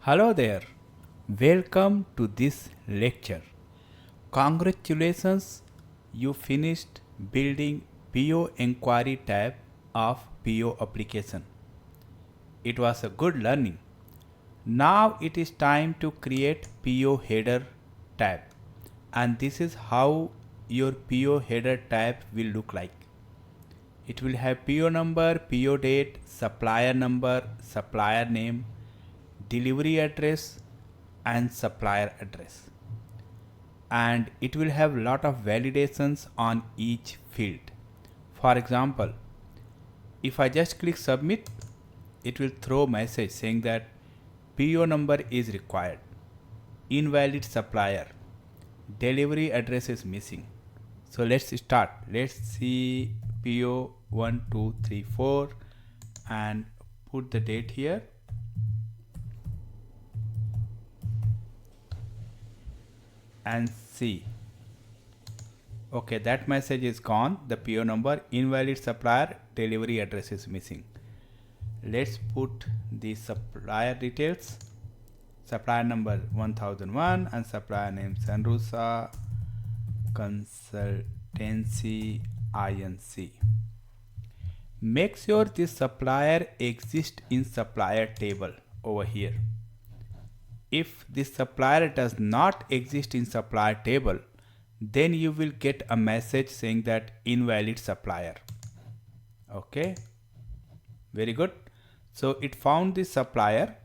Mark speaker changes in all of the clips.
Speaker 1: Hello there. Welcome to this lecture. Congratulations, you finished building PO inquiry tab of PO application. It was a good learning. Now it is time to create PO header tab, and this is how your PO header tab will look like. It will have PO number, PO date, supplier number, supplier name, delivery address and supplier address, and it will have lot of validations on each field. For example, if I just click submit, it will throw message saying that PO number is required, invalid supplier, delivery address is missing. So let's start. Let's see PO 1234 and put the date here. And see, okay, that message is gone. The PO number, invalid supplier, delivery address is missing. Let's put the supplier details. Supplier number 1001 and supplier name Sanrusa Consultancy Inc. Make sure this supplier exists in supplier table over here. If this supplier does not exist in supplier table, then you will get a message saying that invalid supplier. Okay, very good. So it found this supplier,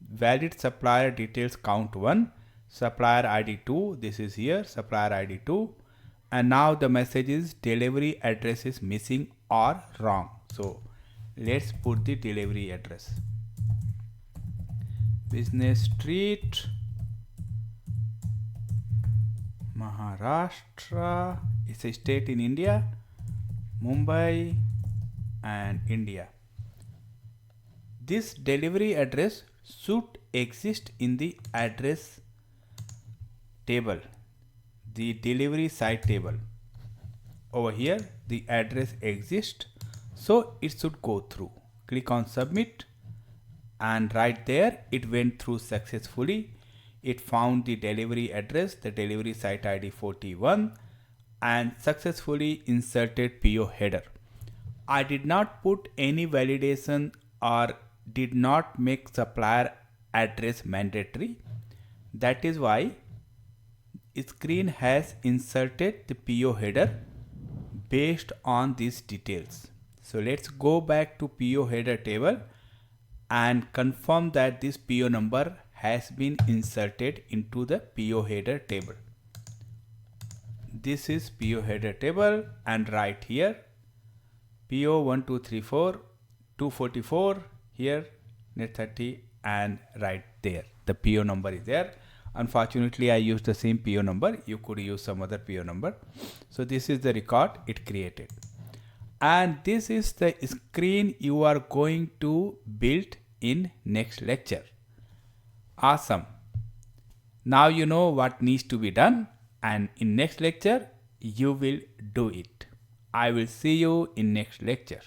Speaker 1: valid supplier details count 1, supplier ID 2, this is here, supplier ID 2, and now the message is delivery address is missing or wrong. So let's put the delivery address. Business Street, Maharashtra, it's a state in India, Mumbai and India. This delivery address should exist in the address table, the delivery site table. Over here the address exists, so it should go through. Click on submit, and right there it went through successfully. It found the delivery address, the delivery site ID 41, and successfully inserted PO header. I did not put any validation or did not make supplier address mandatory. That is why screen has inserted the PO header based on these details. So let's go back to PO header table and confirm that this PO number has been inserted into the PO header table. This is PO header table, and right here PO 1234 244 here net 30, and right there the PO number is there. Unfortunately I used the same PO number, you could use some other PO number. So this is the record it created, and this is the screen you are going to build in next lecture. Awesome. Now you know what needs to be done, and in next lecture you will do it. I will see you in next lecture.